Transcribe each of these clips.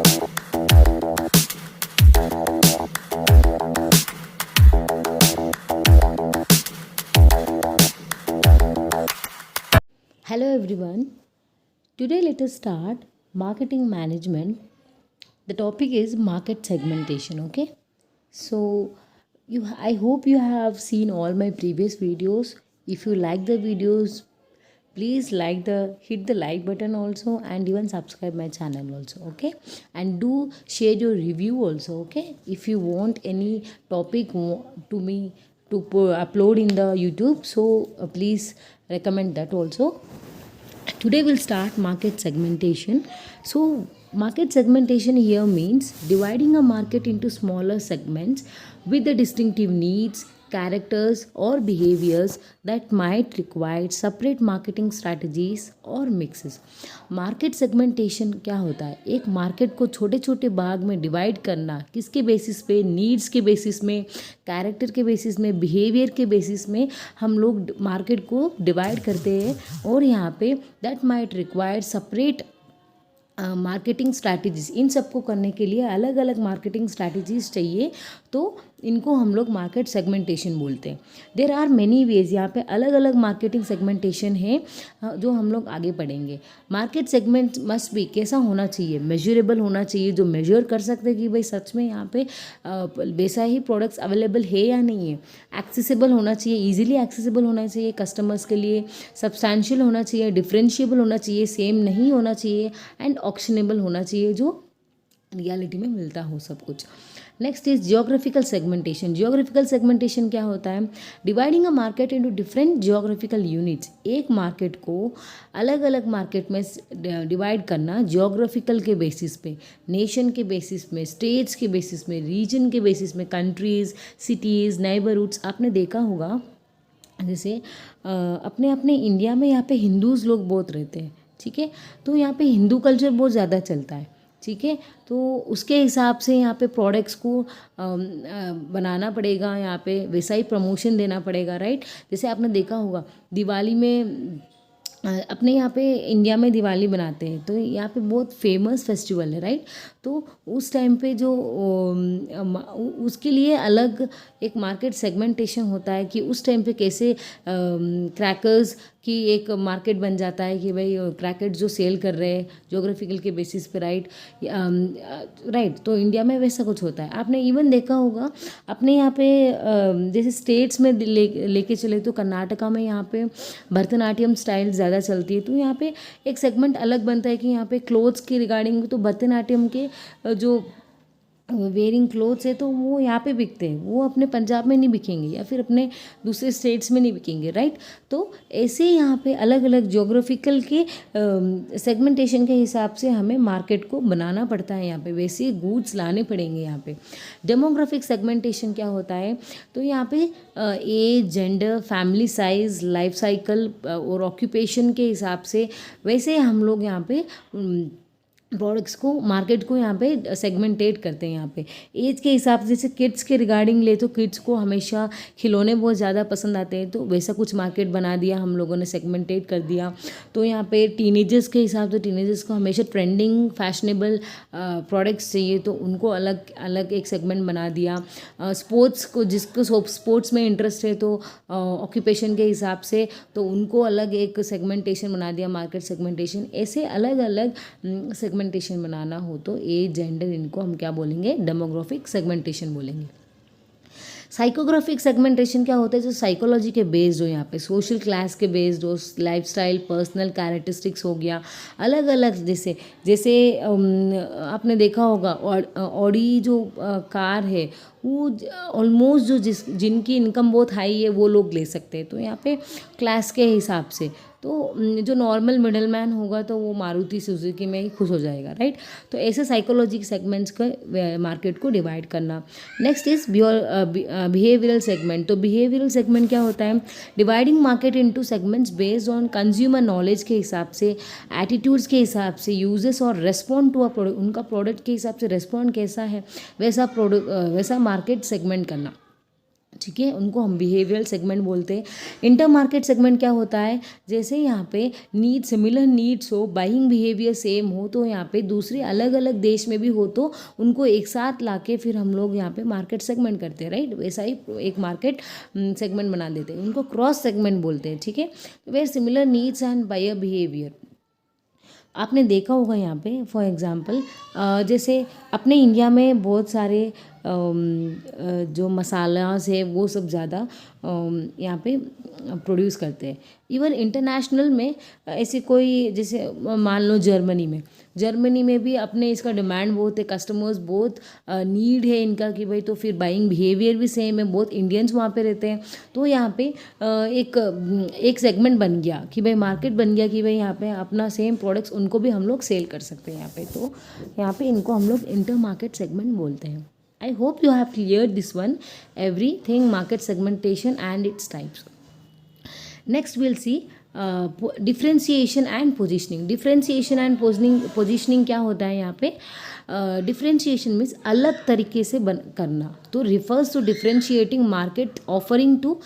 Hello everyone. Today let us start marketing management. The topic is market segmentation, okay? So I hope you have seen all my previous videos. If you like the videos, please hit the like button also, and even subscribe my channel also, okay? And do share your review also, okay? If you want any topic to me to upload in the YouTube, so please recommend that also. Today we'll start market segmentation. So market segmentation here means dividing a market into smaller segments with the distinctive needs, characters or behaviors that might require separate marketing strategies और mixes. Market segmentation क्या होता है? एक market को छोटे छोटे भाग में डिवाइड करना, किसके बेसिस पे? नीड्स के बेसिस में, कैरेक्टर के बेसिस में, बिहेवियर के बेसिस में हम लोग मार्केट को डिवाइड करते हैं, और यहाँ पे that might require separate marketing strategies. इन सबको करने के लिए अलग अलग मार्केटिंग स्ट्रैटेजीज चाहिए, तो इनको हम लोग मार्केट सेगमेंटेशन बोलते हैं. There are many ways. यहाँ पे अलग अलग मार्केटिंग सेगमेंटेशन है जो हम लोग आगे पढ़ेंगे. मार्केट सेगमेंट मस्ट बी कैसा होना चाहिए? मेजरेबल होना चाहिए, जो मेजर कर सकते हैं कि भाई सच में यहाँ पे वैसा ही प्रोडक्ट्स अवेलेबल है या नहीं है. एक्सेसिबल होना चाहिए, ईजिली एक्सेसिबल होना चाहिए कस्टमर्स के लिए. सब्सटैंशियल होना चाहिए, डिफरेंशिएबल होना चाहिए, सेम नहीं होना चाहिए, एंड ऑक्शनेबल होना चाहिए, जो रियलिटी में मिलता हो सब कुछ. Next is geographical segmentation. Geographical segmentation क्या होता है? Dividing a market into different geographical units. एक मार्केट को अलग अलग मार्केट में डिवाइड करना जियोग्राफिकल के बेसिस पे, नेशन के बेसिस में, स्टेट्स के बेसिस में, रीजन के बेसिस में, कंट्रीज़, सिटीज़, नेबरहुड्स. आपने देखा होगा जैसे अपने अपने इंडिया में यहाँ पे हिंदूज़ लोग बहुत रहते हैं, ठीक है? तो यहाँ पे हिंदू कल्चर बहुत ज़्यादा चलता है, ठीक है? तो उसके हिसाब से यहाँ पे प्रोडक्ट्स को बनाना पड़ेगा, यहाँ पे वैसा ही प्रमोशन देना पड़ेगा, राइट? जैसे आपने देखा होगा दिवाली में अपने यहाँ पे इंडिया में दिवाली बनाते हैं, तो यहाँ पे बहुत फेमस फेस्टिवल है, राइट? तो उस टाइम पे जो उसके लिए अलग एक मार्केट सेगमेंटेशन होता है कि उस टाइम पे कैसे क्रैकर्स की एक मार्केट बन जाता है कि भाई क्रैकर्स जो सेल कर रहे हैं जोग्राफिकल के बेसिस पे, राइट? राइट. तो इंडिया में वैसा कुछ होता है. आपने इवन देखा होगा अपने यहाँ पे जैसे स्टेट्स में लेके चले तो कर्नाटका में यहाँ पे भरतनाट्यम स्टाइल ज़्यादा चलती है, तो यहाँ पे एक सेगमेंट अलग बनता है कि यहाँ पे क्लोथ्स के रिगार्डिंग, तो भरतनाट्यम के जो वेयरिंग क्लोथ्स है तो वो यहाँ पे बिकते हैं, वो अपने पंजाब में नहीं बिकेंगे या फिर अपने दूसरे स्टेट्स में नहीं बिकेंगे, राइट? तो ऐसे यहाँ पे अलग अलग ज्योग्राफिकल के सेगमेंटेशन के हिसाब से हमें मार्केट को बनाना पड़ता है. यहाँ पे वैसे गुड्स लाने पड़ेंगे. यहाँ पे डेमोग्राफिक सेगमेंटेशन क्या होता है? तो यहाँ पे age, gender, family size, life cycle और ऑक्यूपेशन के हिसाब से वैसे हम लोग यहाँ पे प्रोडक्ट्स को, मार्केट को यहाँ पे सेगमेंटेट करते हैं. यहाँ पे एज के हिसाब से, जैसे किड्स के रिगार्डिंग ले तो किड्स को हमेशा खिलौने बहुत ज़्यादा पसंद आते हैं, तो वैसा कुछ मार्केट बना दिया हम लोगों ने, सेगमेंटेट कर दिया. तो यहाँ पे टीनेजर्स के हिसाब से टीनेजर्स को हमेशा ट्रेंडिंग फैशनेबल प्रोडक्ट्स चाहिए, तो उनको अलग अलग एक सेगमेंट बना दिया. स्पोर्ट्स को, जिसको स्पोर्ट्स में इंटरेस्ट है तो ऑक्यूपेशन के हिसाब से तो उनको अलग एक सेगमेंटेशन बना दिया, मार्केट सेगमेंटेशन. ऐसे अलग अलग सेगमेंटेशन बनाना हो तो एज, जेंडर, इनको हम क्या बोलेंगे? डेमोग्राफिक सेगमेंटेशन बोलेंगे. साइकोग्राफिक सेगमेंटेशन क्या होता है? जो साइकोलॉजी के बेस्ड हो, यहाँ पे सोशल क्लास के बेस्ड हो, लाइफस्टाइल, पर्सनल कैरेक्टरिस्टिक्स हो गया अलग अलग. जैसे जैसे आपने देखा होगा ऑडी जो कार है वो ऑलमोस्ट जो जिनकी इनकम बहुत हाई है वो लोग ले सकते हैं, तो यहाँ पे क्लास के हिसाब से. तो जो नॉर्मल मिडल मैन होगा तो वो मारुति सुजुकी में ही खुश हो जाएगा, राइट? तो ऐसे साइकोलॉजी सेगमेंट्स का मार्केट को डिवाइड करना. Next is behavioural segment. तो बिहेवियरल सेगमेंट क्या होता है? Dividing market into segments based on consumer knowledge के हिसाब से, एटीट्यूड्स के हिसाब से, यूजेस और रेस्पॉन्ड टू अ प्रोडक्ट, उनका प्रोडक्ट के हिसाब से रेस्पॉन्ड कैसा है वैसा मार्केट सेगमेंट करना. ठीक है, उनको हम बिहेवियरल सेगमेंट बोलते हैं। इंटर मार्केट सेगमेंट क्या होता है, जैसे यहाँ पे नीड सिमिलर नीड्स हो, बाइंग बिहेवियर सेम हो, तो यहाँ पे दूसरे अलग अलग देश में भी हो तो उनको एक साथ लाके फिर हम लोग यहाँ पे मार्केट सेगमेंट करते हैं, राइट। वैसा ही एक मार्केट सेगमेंट बना देते हैं, उनको क्रॉस सेगमेंट बोलते हैं, ठीक है। Where similar needs and buyer behaviour, आपने देखा होगा यहाँ पे फॉर एग्ज़ाम्पल जैसे अपने इंडिया में बहुत सारे जो मसालास है वो सब ज़्यादा यहाँ पे प्रोड्यूस करते हैं। इवन इंटरनेशनल में ऐसे कोई, जैसे मान लो जर्मनी में भी अपने इसका डिमांड बहुत है, कस्टमर्स बहुत नीड है इनका कि भाई, तो फिर बाइंग बिहेवियर भी सेम है, बहुत इंडियंस वहाँ पे रहते हैं। तो यहाँ पे एक सेगमेंट बन गया कि भाई, मार्केट बन गया कि भाई यहाँ पे अपना सेम प्रोडक्ट्स उनको भी हम लोग सेल कर सकते हैं यहाँ पे। तो यहाँ पे इनको हम लोग इंटर मार्केट सेगमेंट बोलते हैं। I hope you have cleared this one, everything market segmentation and its types. Next we'll see differentiation and positioning. Differentiation and positioning क्या होता है यहाँ पे? Differentiation means अलग तरीके से करना, तो refers to differentiating market offering to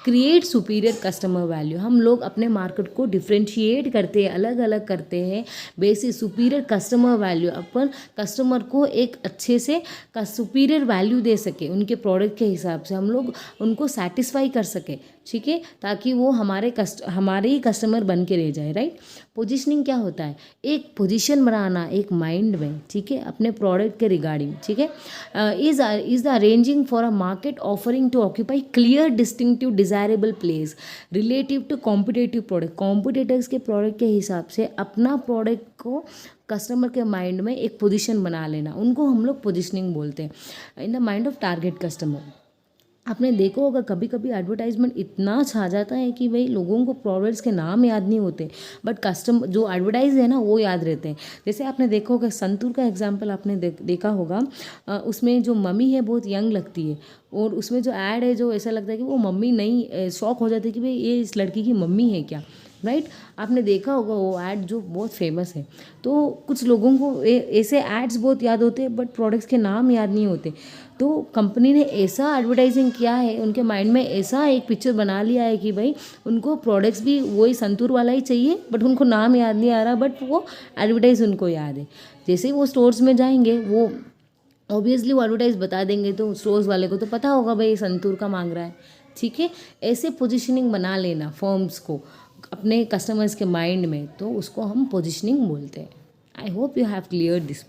create superior customer value. हम लोग अपने मार्केट को डिफ्रेंशिएट करते हैं, अलग अलग करते हैं बेसिस सुपीरियर कस्टमर वैल्यू, अपन कस्टमर को एक अच्छे से सुपीरियर वैल्यू दे सके, उनके प्रोडक्ट के हिसाब से हम लोग उनको सेटिस्फाई कर सके, ठीक है, ताकि वो हमारे ही कस्टमर बन के रह जाए, राइट। पोजिशनिंग क्या होता है? एक पोजीशन बनाना एक माइंड में, ठीक है, अपने प्रोडक्ट के रिगार्डिंग, ठीक है। Is the arranging for a market offering to occupy clear distinctive desirable place relative to competitive product. Competitors के प्रोडक्ट के हिसाब से अपना प्रोडक्ट को कस्टमर के माइंड में एक पोजीशन बना लेना, उनको हम लोग पोजिशनिंग बोलते हैं in the mind of target customer. आपने देखा होगा कभी कभी एडवर्टाइजमेंट इतना छा जाता है कि भाई लोगों को प्रोडक्ट्स के नाम याद नहीं होते, बट कस्टमर जो एडवर्टाइज है ना वो याद रहते हैं। जैसे आपने देखा होगा संतूर का एग्जांपल आपने देखा होगा, उसमें जो मम्मी है बहुत यंग लगती है, और उसमें जो ऐड है जो ऐसा लगता है कि वो मम्मी नहीं, शौक हो जाती है कि भाई ये इस लड़की की मम्मी है क्या, राइट। आपने देखा होगा वो ऐड जो बहुत फेमस है। तो कुछ लोगों को ऐसे एड्स बहुत याद होते हैं बट प्रोडक्ट्स के नाम याद नहीं होते। तो कंपनी ने ऐसा एडवर्टाइजिंग किया है, उनके माइंड में ऐसा एक पिक्चर बना लिया है कि भाई उनको प्रोडक्ट्स भी वही संतूर वाला ही चाहिए, बट उनको नाम याद नहीं आ रहा, बट वो एडवर्टाइज उनको याद है। जैसे ही वो स्टोर्स में जाएंगे वो ऑब्वियसली वो एडवर्टाइज बता देंगे, तो स्टोर्स वाले को तो पता होगा भाई संतूर का मांग रहा है, ठीक है। ऐसे पोजिशनिंग बना लेना फर्म्स को अपने कस्टमर्स के माइंड में, तो उसको हम पोजिशनिंग बोलते हैं। I hope you have clear this.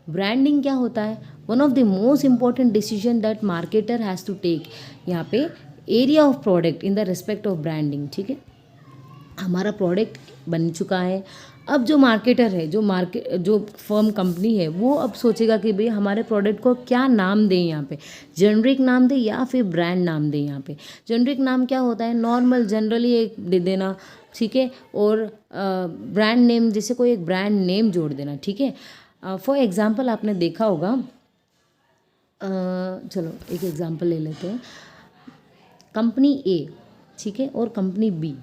Branding क्या होता है? One of the most important decision that marketer has to take. यहाँ पे area of product in the respect of branding, ठीक है। हमारा प्रोडक्ट बन चुका है, अब जो मार्केटर है, जो फर्म कंपनी है, वो अब सोचेगा कि भाई हमारे प्रोडक्ट को क्या नाम दें, यहाँ पे जेनरिक नाम दें या फिर ब्रांड नाम दें। यहाँ पे जेनरिक नाम क्या होता है? नॉर्मल जनरली एक दे देना, ठीक है, और ब्रांड नेम जैसे कोई एक ब्रांड नेम जोड़ देना, ठीक है। फॉर एग्ज़ाम्पल आपने देखा होगा, चलो एक एग्ज़ाम्पल ले लेते हैं, कंपनी ए, ठीक है, और कंपनी बी,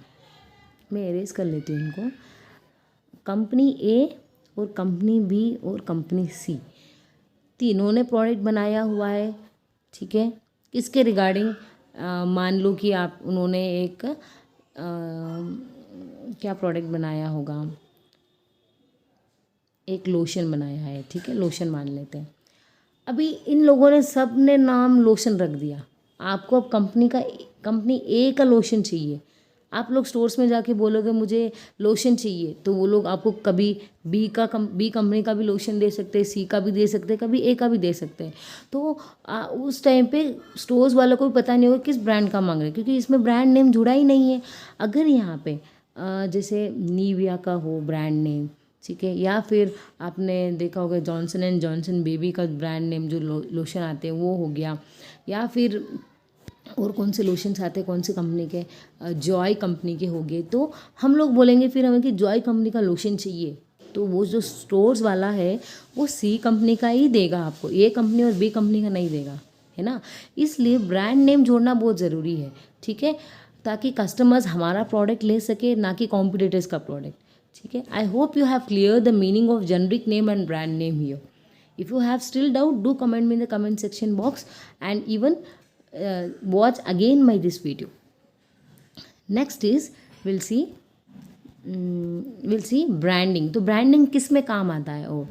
मैं एरेज कर लेती हूँ इनको। कंपनी ए और कंपनी बी और कंपनी सी, तीनों ने प्रोडक्ट बनाया हुआ है, ठीक है। किसके रिगार्डिंग? मान लो कि उन्होंने एक क्या प्रोडक्ट बनाया होगा, एक लोशन बनाया है, ठीक है, लोशन मान लेते हैं। अभी इन लोगों ने सब ने नाम लोशन रख दिया, आपको अब कंपनी ए का लोशन चाहिए, आप लोग स्टोर्स में जाके बोलोगे मुझे लोशन चाहिए, तो वो लोग आपको कभी बी कंपनी का भी लोशन दे सकते हैं, सी का भी दे सकते हैं, कभी ए का भी दे सकते हैं। तो उस टाइम पे स्टोर्स वालों को भी पता नहीं होगा किस ब्रांड का मांग रहे हैं, क्योंकि इसमें ब्रांड नेम जुड़ा ही नहीं है। अगर यहाँ पे जैसे नीविया का हो ब्रांड नेम, ठीक है, या फिर आपने देखा होगा जॉनसन एंड जॉनसन बेबी का ब्रांड नेम जो लोशन आते हैं वो हो गया, या फिर और कौन से लोशंस आते हैं कौन सी कंपनी के, जॉय कंपनी के हो गए, तो हम लोग बोलेंगे फिर हमें कि जॉय कंपनी का लोशन चाहिए, तो वो जो स्टोर्स वाला है वो सी कंपनी का ही देगा आपको, ए कंपनी और बी कंपनी का नहीं देगा, है ना। इसलिए ब्रांड नेम जोड़ना बहुत ज़रूरी है, ठीक है, ताकि कस्टमर्स हमारा प्रोडक्ट ले सके, ना कि कॉम्पिटिटर्स का प्रोडक्ट, ठीक है। आई hope you have clear the meaning of generic name and brand name here. If you have still doubt, do comment me in the comment section box, and even watch again my this video. Next is we'll see branding. तो branding किस में काम आता है? और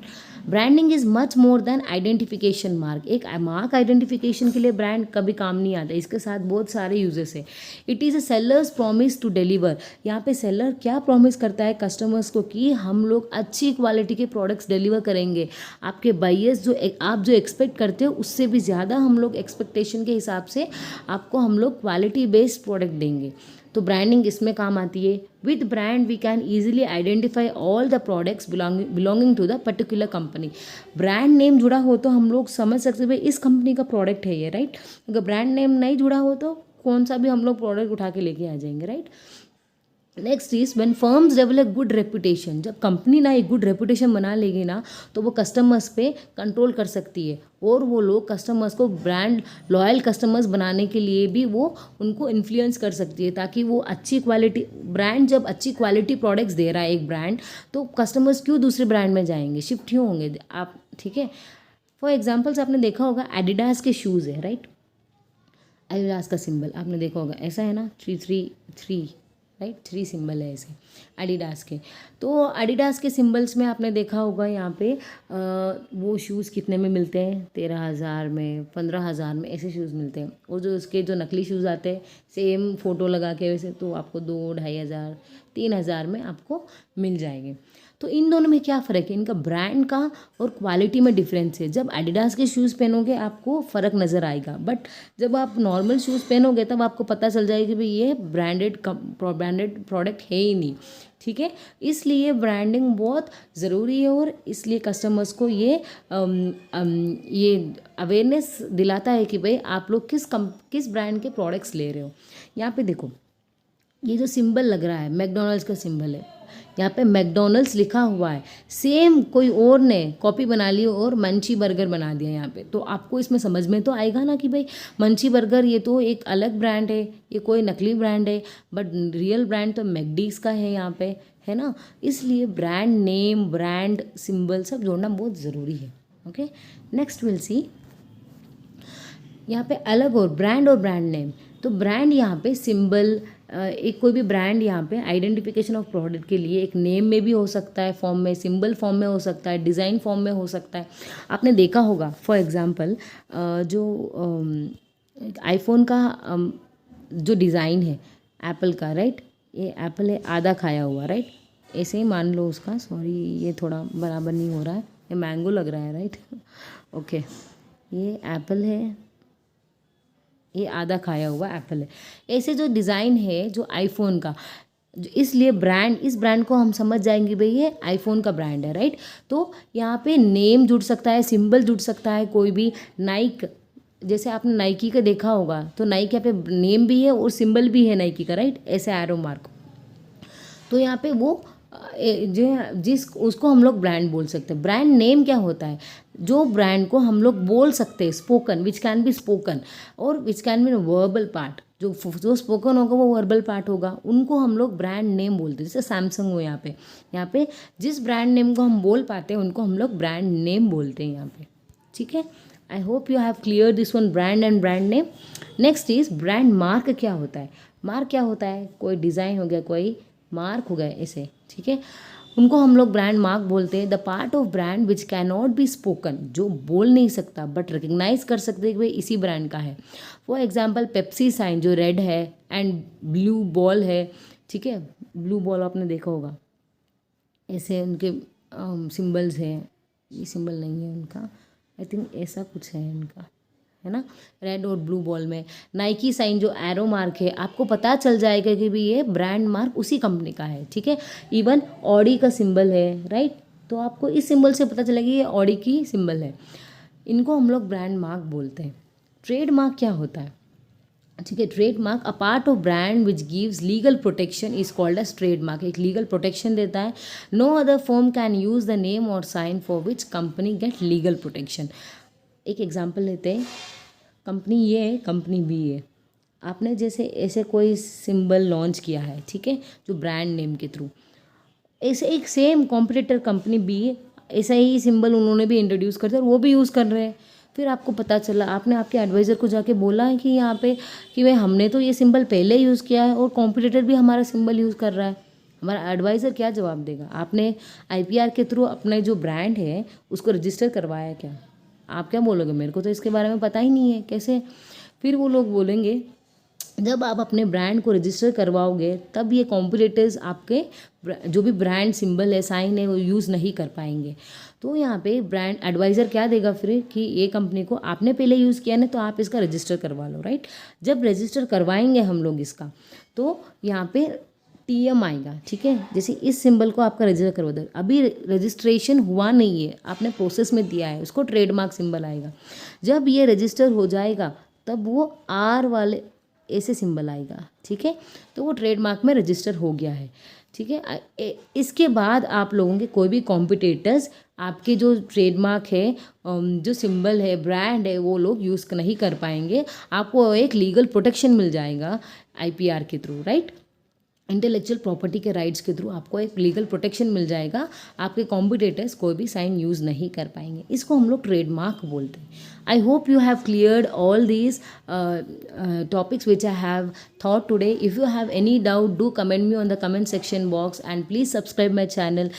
branding is much more than identification mark. एक mark identification के लिए ब्रांड कभी काम नहीं आता, इसके साथ बहुत सारे यूजेस है. It is a seller's promise to deliver. यहाँ पे सेलर क्या प्रॉमिस करता है कस्टमर्स को कि हम लोग अच्छी क्वालिटी के प्रोडक्ट्स डिलीवर करेंगे. आपके बायर्स आप जो एक्सपेक्ट करते हो उससे भी ज़्यादा हम लोग एक्सपेक्टेशन के हिसाब से आपको हम लोग क्वालिटी बेस्ड प्रोडक्ट देंगे. तो ब्रांडिंग इसमें काम आती है. With brand we can easily identify all the products belonging to the particular company. Brand name जुड़ा हो तो हम लोग समझ सकते भाई इस कंपनी का प्रोडक्ट है ये, राइट. अगर ब्रांड नेम नहीं जुड़ा हो तो कौन सा भी हम लोग प्रोडक्ट उठा के लेके आ जाएंगे, right. Next is when firms develop good reputation. जब कंपनी ना एक गुड रेपुटेशन बना लेगी ना तो वो कस्टमर्स पे कंट्रोल कर सकती है और वो लोग कस्टमर्स को ब्रांड लॉयल कस्टमर्स बनाने के लिए भी वो उनको इन्फ्लुएंस कर सकती है ताकि वो अच्छी क्वालिटी ब्रांड जब अच्छी क्वालिटी प्रोडक्ट्स दे रहा है एक ब्रांड तो कस्टमर्स क्यों दूसरे ब्रांड में जाएंगे, शिफ्ट क्यों होंगे आप, ठीक है. फॉर एग्जाम्पल्स आपने देखा होगा एडिडास के शूज़ है, राइट. एडिडास का सिंबल आपने देखा होगा ऐसा है ना, 333, राइट. 3 सिंबल है ऐसे एडिडास के. तो एडिडास के सिंबल्स में आपने देखा होगा यहाँ पे वो शूज़ कितने में मिलते हैं, 13,000 में, 15,000 में ऐसे शूज़ मिलते हैं. और जो उसके जो नकली शूज़ आते हैं सेम फ़ोटो लगा के वैसे तो आपको 2,000-2,500 3,000 में आपको मिल जाएंगे. तो इन दोनों में क्या फ़र्क है? इनका ब्रांड का और क्वालिटी में डिफरेंस है. जब एडिडास के शूज़ पहनोगे आपको फ़र्क नज़र आएगा, बट जब आप नॉर्मल शूज़ पहनोगे तब आपको पता चल जाएगा कि भाई ये ब्रांडेड प्रोडक्ट है ही नहीं, ठीक है. इसलिए ब्रांडिंग बहुत ज़रूरी है और इसलिए कस्टमर्स को ये अवेयरनेस दिलाता है कि भाई आप लोग किस ब्रांड के प्रोडक्ट्स ले रहे हो. यहाँ पे देखो ये जो सिंबल लग रहा है मैकडॉनल्ड्स का सिंबल है, यहाँ पे मैकडॉनल्ड्स लिखा हुआ है. सेम कोई और ने कॉपी बना ली और मंची बर्गर बना दिया यहाँ पे. तो आपको इसमें समझ में तो आएगा ना कि भाई मंची बर्गर ये तो एक अलग ब्रांड है, ये कोई नकली ब्रांड है, बट रियल ब्रांड तो मैकडीज का है यहाँ पे, है ना. इसलिए ब्रांड नेम, ब्रांड सिंबल सब जोड़ना बहुत ज़रूरी है. ओके, नेक्स्ट विल सी यहाँ पे अलग और ब्रांड नेम. तो ब्रांड यहाँ पे सिंबल एक कोई भी ब्रांड यहाँ पे आइडेंटिफिकेशन ऑफ प्रोडक्ट के लिए एक नेम में भी हो सकता है, फॉर्म में, सिंबल फॉर्म में हो सकता है, डिज़ाइन फॉर्म में हो सकता है. आपने देखा होगा फॉर एग्जांपल जो आईफोन का जो डिज़ाइन है एप्पल का, राइट. ये एप्पल है आधा खाया हुआ, राइट. ऐसे ही मान लो उसका, सॉरी ये थोड़ा बराबर नहीं हो रहा है, ये मैंगो लग रहा है, राइट. ओके, ये एप्पल है, ये आधा खाया हुआ एप्पल है. ऐसे जो डिज़ाइन है जो आईफोन का, इसलिए इस ब्रांड को हम समझ जाएंगे भाई ये आईफोन का ब्रांड है, राइट. तो यहाँ पे नेम जुड़ सकता है, सिंबल जुड़ सकता है, कोई भी नाइक, जैसे आपने नाइकी का देखा होगा तो नाइक यहाँ पे नेम भी है और सिंबल भी है नाइकी का, राइट, ऐसे एरो मार्क. तो यहाँ पे वो उसको हम लोग ब्रांड बोल सकते हैं. ब्रांड नेम क्या होता है? जो ब्रांड को हम लोग बोल सकते हैं, spoken, which can be spoken और which can be verbal part. जो स्पोकन होगा वो वर्बल पार्ट होगा, उनको हम लोग ब्रांड नेम बोलते हैं. जैसे सैमसंग हो यहाँ पे जिस ब्रांड नेम को हम बोल पाते हैं उनको हम लोग ब्रांड नेम बोलते हैं यहाँ पे, ठीक है. आई hope you have clear this one, brand and brand name. Next is brand mark. क्या होता है मार्क? क्या होता है? कोई डिज़ाइन हो गया, कोई मार्क हो गया ऐसे, ठीक है, उनको हम लोग ब्रांड मार्क बोलते हैं. The part of brand which can not be spoken, जो बोल नहीं सकता बट रिकग्नाइज कर सकते हैं कि भाई इसी ब्रांड का है. फॉर एग्जाम्पल पेप्सी साइन जो रेड है एंड ब्लू बॉल है, ठीक है. ब्लू बॉल आपने देखा होगा, ऐसे उनके सिंबल्स हैं. ये सिंबल नहीं है उनका, आई थिंक ऐसा कुछ है इनका, है ना, रेड और ब्लू बॉल में. नाइकी साइन जो एरो मार्क है, आपको पता चल जाएगा कि भी ये ब्रांड मार्क उसी कंपनी का है, ठीक है. इवन ऑडी का सिंबल है, राइट. तो आपको इस सिंबल से पता चलेगा ये ऑडी की सिंबल है. इनको हम लोग ब्रांड मार्क बोलते हैं. ट्रेड मार्क क्या होता है? ठीक है, trade mark a part of brand which gives legal protection is called as trade mark. एक लीगल प्रोटेक्शन देता है. No other firm can use the name और sign for which company get legal protection. एक example लेते हैं, company ये है, company B है. आपने जैसे ऐसे कोई सिंबल लॉन्च किया है, ठीक है, जो ब्रांड नेम के थ्रू, ऐसे एक सेम कॉम्पिटिटर कंपनी बी ऐसा ही सिंबल उन्होंने भी इंट्रोड्यूस कर दिया और वो भी यूज़ कर रहे हैं. फिर आपको पता चला, आपने आपके एडवाइज़र को जाके बोला है कि यहाँ पे कि भाई हमने तो ये सिंबल पहले यूज़ किया है और कॉम्पिटिटर भी हमारा सिंबल यूज़ कर रहा है, हमारा एडवाइज़र क्या जवाब देगा? आपने आईपीआर के थ्रू अपने जो ब्रांड है उसको रजिस्टर करवाया क्या? आप क्या बोलोगे? मेरे को तो इसके बारे में पता ही नहीं है, कैसे? फिर वो लोग बोलेंगे जब आप अपने ब्रांड को रजिस्टर करवाओगे तब ये कॉम्पिटिटर्स आपके जो भी ब्रांड सिंबल है, साइन है, वो यूज़ नहीं कर पाएंगे। तो यहाँ पे ब्रांड एडवाइज़र क्या देगा फिर कि ये कंपनी को आपने पहले यूज़ किया ना, तो आप इसका रजिस्टर करवा लो, राइट। जब रजिस्टर करवाएंगे हम लोग इसका, तो यहाँ पे टीएम आएगा, ठीक है। जैसे इस सिंबल को आपका रजिस्टर करवा दो, अभी रजिस्ट्रेशन हुआ नहीं है, आपने प्रोसेस में दिया है, उसको ट्रेडमार्क सिंबल आएगा। जब ये रजिस्टर हो जाएगा तब वो आर वाले ऐसे सिंबल आएगा, ठीक है। तो वो ट्रेडमार्क में रजिस्टर हो गया है, ठीक है। इसके बाद आप लोगों के कोई भी कॉम्पिटिटर्स आपके जो ट्रेडमार्क है, जो सिंबल है, ब्रांड है, वो लोग यूज़ नहीं कर पाएंगे। आपको एक लीगल प्रोटेक्शन मिल जाएगा आईपीआर के थ्रू, राइट। इंटेलेक्चुअल प्रॉपर्टी के राइट्स के थ्रू आपको एक लीगल प्रोटेक्शन मिल जाएगा। आपके कॉम्पिटिटर्स कोई भी साइन यूज़ नहीं कर पाएंगे। इसको हम लोग ट्रेडमार्क बोलते हैं। I hope you have cleared all these topics which I have thought today. If you have any doubt, do comment me on the comment section box and please subscribe my channel.